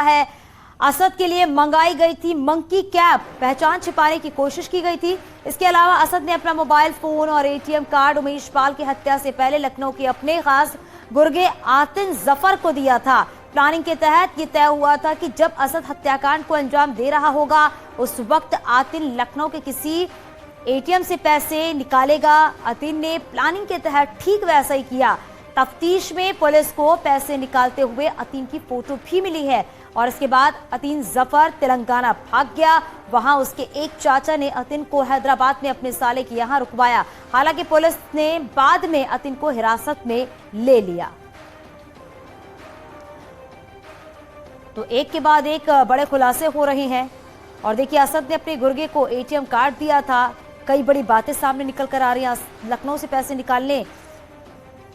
है। असद के लिए मंगाई गई थी मंकी कैप, पहचान छिपाने की कोशिश की गई थी। इसके अलावा असद ने अपना मोबाइल फोन और एटीएम कार्ड उमेश पाल की हत्या से पहले लखनऊ के अपने खास गुर्गे आतिन जफर को दिया था। प्लानिंग के तहत ये तय हुआ था कि जब असद हत्याकांड को अंजाम दे रहा होगा उस वक्त आतिन लखनऊ के किसी एटीएम से पैसे निकालेगा। आतिन ने प्लानिंग के तहत ठीक वैसा ही किया। तफ्तीश में पुलिस को पैसे निकालते हुए अतीन की फोटो भी मिली है और इसके बाद अतीन जफर तेलंगाना भाग गया। वहां उसके एक चाचा ने अतीन को हैदराबाद में अपने साले के यहां रुकवाया। हालांकि पुलिस ने बाद में अतीन को हिरासत में ले लिया। तो एक के बाद एक बड़े खुलासे हो रहे हैं और देखिए असद ने अपने गुर्गे को एटीएम कार्ड दिया था। कई बड़ी बातें सामने निकल कर आ रही हैं। लखनऊ से पैसे निकालने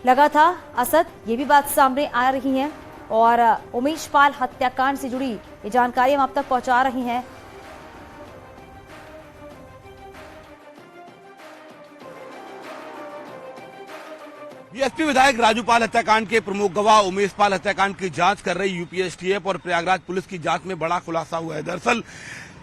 लगा था असद, ये भी बात सामने आ रही है और उमेश पाल हत्याकांड से जुड़ी ये जानकारी हम आप तक पहुंचा रही हैं। बीएसपी विधायक राजू पाल हत्याकांड के प्रमुख गवाह उमेश पाल हत्याकांड की जांच कर रही यूपी एसटीएफ और प्रयागराज पुलिस की जांच में बड़ा खुलासा हुआ है। दरअसल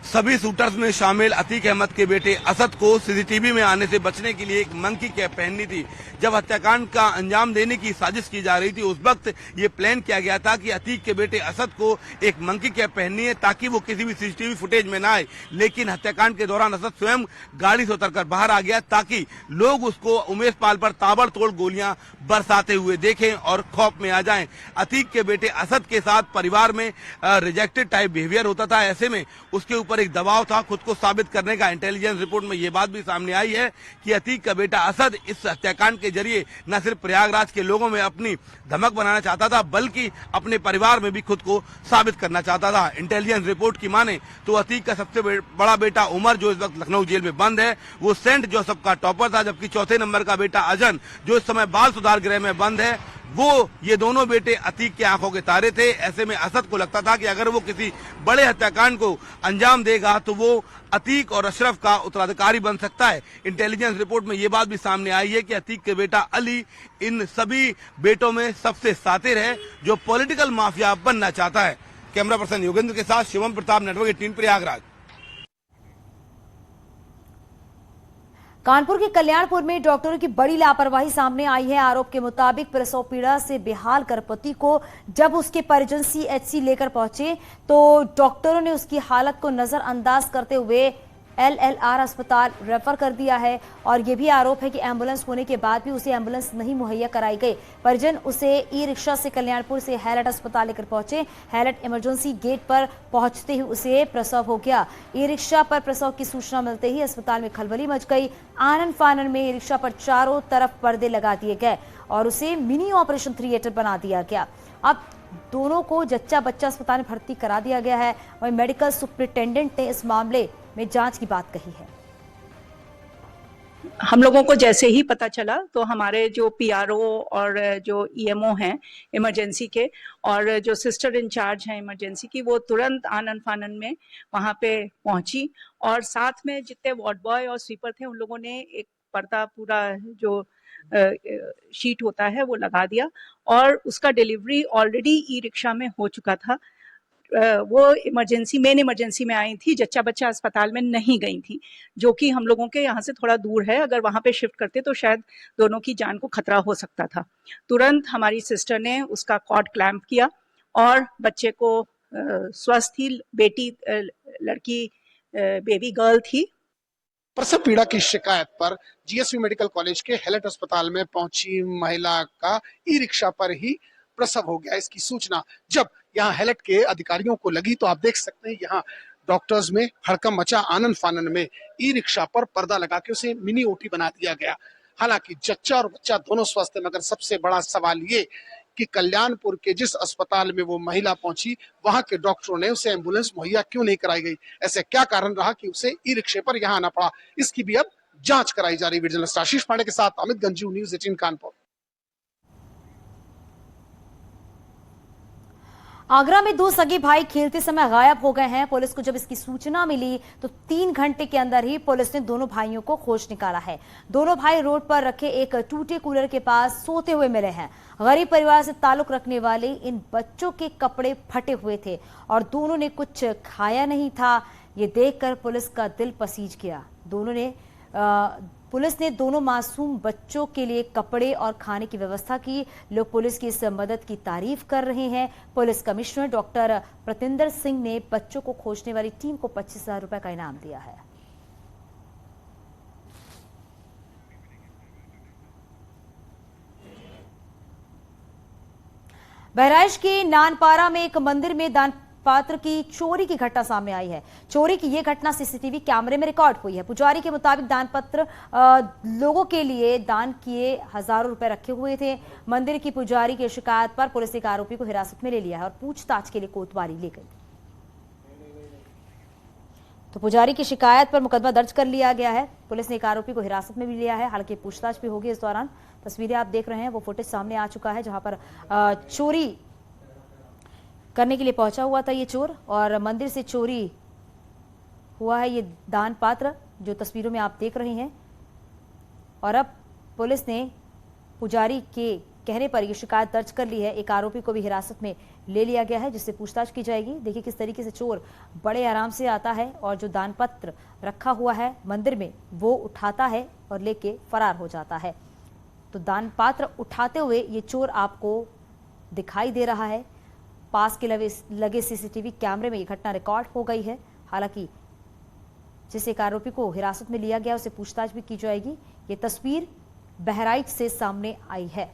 सभी शूटर्स में शामिल अतीक अहमद के बेटे असद को सीसीटीवी में आने से बचने के लिए एक मंकी कैप पहननी थी। जब हत्याकांड का अंजाम देने की साजिश की जा रही थी उस वक्त ये प्लान किया गया था कि अतीक के बेटे असद को एक मंकी कैप पहननी है ताकि वो किसी भी सीसीटीवी फुटेज में ना आए। लेकिन हत्याकांड के दौरान असद स्वयं गाड़ी से उतरकर बाहर आ गया ताकि लोग उसको उमेश पाल पर ताबड़तोड़ गोलियां बरसाते हुए देखें और खौफ में आ जाएं। अतीक के बेटे असद के साथ परिवार में रिजेक्टेड टाइप बिहेवियर होता था। ऐसे में उसके ऊपर एक दबाव था खुद को साबित करने का। इंटेलिजेंस रिपोर्ट में ये बात भी सामने आई है कि अतीक का बेटा असद इस हत्याकांड के जरिए न सिर्फ प्रयागराज के लोगों में अपनी धमक बनाना चाहता था बल्कि अपने परिवार में भी खुद को साबित करना चाहता था। इंटेलिजेंस रिपोर्ट की माने तो अतीक का सबसे बड़ा बेटा उमर जो इस वक्त लखनऊ जेल में बंद है वो सेंट जोसेफ का टॉपर था, जबकि चौथे नंबर का बेटा अजन जो इस समय बाल सुधार गृह में बंद है ये दोनों बेटे अतीक के आंखों के तारे थे। ऐसे में असद को लगता था कि अगर वो किसी बड़े हत्याकांड को अंजाम देगा तो वो अतीक और अशरफ का उत्तराधिकारी बन सकता है। इंटेलिजेंस रिपोर्ट में ये बात भी सामने आई है कि अतीक के बेटा अली इन सभी बेटों में सबसे सातिर है जो पॉलिटिकल माफिया बनना चाहता है। कैमरा पर्सन योगेंद्र के साथ शिवम प्रताप, नेटवर्क 18 प्रयागराज। कानपुर के कल्याणपुर में डॉक्टरों की बड़ी लापरवाही सामने आई है। आरोप के मुताबिक प्रसव पीड़ा से बेहाल गर्भवती को जब उसके परिजन सीएचसी लेकर पहुंचे तो डॉक्टरों ने उसकी हालत को नजरअंदाज करते हुए एलएलआर अस्पताल रेफर कर दिया है और यह भी आरोप है कि एम्बुलेंस होने के बाद भी उसे एम्बुलेंस नहीं मुहैया कराई गई। परिजन उसे ई रिक्शा से कल्याणपुर से हैलट अस्पताल लेकर पहुंचे। हैलट इमरजेंसी गेट पर पहुंचते ही उसे प्रसव हो गया। ई रिक्शा पर प्रसव की सूचना मिलते ही अस्पताल में खलबली मच गई। आनन फानन में ई रिक्शा पर चारों तरफ पर्दे लगा दिए गए और उसे मिनी ऑपरेशन थिएटर बना दिया गया। अब दोनों को जच्चा बच्चा अस्पताल में भर्ती करा दिया गया है। वहीं मेडिकल सुपरिटेंडेंट ने इस मामले में जांच की बात कही है। हम लोगों को जैसे ही पता चला तो हमारे जो पीआरओ और जो ईएमओ हैं इमरजेंसी के और जो सिस्टर इंचार्ज हैं इमरजेंसी की वो तुरंत आनन फानन में वहां पे पहुंची और साथ में जितने वार्ड बॉय और स्वीपर थे उन लोगों ने एक पर्दा पूरा जो शीट होता है वो लगा दिया और उसका डिलीवरी ऑलरेडी ई रिक्शा में हो चुका था। वो मेन इमरजेंसी में आई थी, जच्चा बच्चा अस्पताल में नहीं गई थी जो कि हम लोगों के यहाँ से थोड़ा दूर है। अगर वहां पे शिफ्ट करते तो शायद दोनों की जान को खतरा हो सकता था। तुरंत हमारी सिस्टर ने उसका कॉर्ड क्लैंप किया और बच्चे को स्वस्थ थी, लड़की बेबी गर्ल थी। प्रसव पीड़ा की शिकायत पर जीएसवी मेडिकल कॉलेज के हैलट अस्पताल में पहुंची महिला का ई रिक्शा पर ही प्रसव हो गया। इसकी सूचना जब यहाँ हैलट के अधिकारियों को लगी तो आप देख सकते हैं यहाँ डॉक्टर्स में हड़कंप मचा। आनन फानन में ई रिक्शा पर पर्दा लगा के उसे मिनी ओटी बना दिया गया। हालांकि जच्चा और बच्चा दोनों स्वस्थ है, मगर सबसे बड़ा सवाल ये कि कल्याणपुर के जिस अस्पताल में वो महिला पहुंची वहां के डॉक्टरों ने उसे एम्बुलेंस मुहैया क्यों नहीं कराई गई। ऐसे क्या कारण रहा कि उसे ई रिक्शे पर यहाँ आना पड़ा, इसकी भी अब जांच कराई जा रही है। जर्नलिस्ट आशीष पांडे के साथ अमित गंजू, न्यूज़ 18 कानपुर। आगरा में दो सगे भाई खेलते समय गायब हो गए हैं। पुलिस को जब इसकी सूचना मिली तो 3 घंटे के अंदर ही पुलिस ने दोनों भाइयों को खोज निकाला है। दोनों भाई रोड पर रखे एक टूटे कूलर के पास सोते हुए मिले हैं। गरीब परिवार से ताल्लुक रखने वाले इन बच्चों के कपड़े फटे हुए थे और दोनों ने कुछ खाया नहीं था। ये देखकर पुलिस का दिल पसीज गया। पुलिस ने दोनों मासूम बच्चों के लिए कपड़े और खाने की व्यवस्था की। लोग पुलिस की इस मदद की तारीफ कर रहे हैं। पुलिस कमिश्नर डॉक्टर प्रतिंदर सिंह ने बच्चों को खोजने वाली टीम को 25,000 रुपए का इनाम दिया है। बहराइच के नानपारा में एक मंदिर में दान पात्र की चोरी की घटना सामने आई है। चोरी की यह घटना सीसीटीवी कैमरे में रिकॉर्ड हुई है। पुजारी के मुताबिक दान पत्र लोगों के लिए दान किए हजारों रुपए रखे हुए थे। मंदिर की पुजारी की शिकायत पर पुलिस ने एक आरोपी को हिरासत में ले लिया है और पूछताछ के लिए कोतवाली ले गई। तो पुजारी की शिकायत पर मुकदमा दर्ज कर लिया गया है। पुलिस ने एक आरोपी को हिरासत में भी लिया है। हालांकि पूछताछ भी होगी। इस दौरान तस्वीरें आप देख रहे हैं, वो फुटेज सामने आ चुका है जहां पर चोरी करने के लिए पहुंचा हुआ था ये चोर और मंदिर से चोरी हुआ है ये दान पात्र जो तस्वीरों में आप देख रहे हैं। और अब पुलिस ने पुजारी के कहने पर यह शिकायत दर्ज कर ली है। एक आरोपी को भी हिरासत में ले लिया गया है जिससे पूछताछ की जाएगी। देखिए किस तरीके से चोर बड़े आराम से आता है और जो दान पत्र रखा हुआ है मंदिर में वो उठाता है और लेके फरार हो जाता है। तो दान पात्र उठाते हुए ये चोर आपको दिखाई दे रहा है। पास के लगे सीसीटीवी कैमरे में ये घटना रिकॉर्ड हो गई है। हालांकि जिस एक आरोपी को हिरासत में लिया गया उसे पूछताछ भी की जाएगी। ये तस्वीर बहराइच से सामने आई है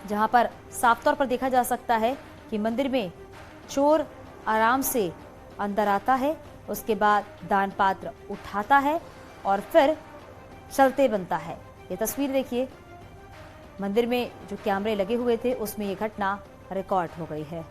जहां पर साफ तौर पर देखा जा सकता है कि मंदिर में चोर आराम से अंदर आता है, उसके बाद दान पात्र उठाता है और फिर चलते बनता है। ये तस्वीर देखिए, मंदिर में जो कैमरे लगे हुए थे उसमें ये घटना रिकॉर्ड हो गई है।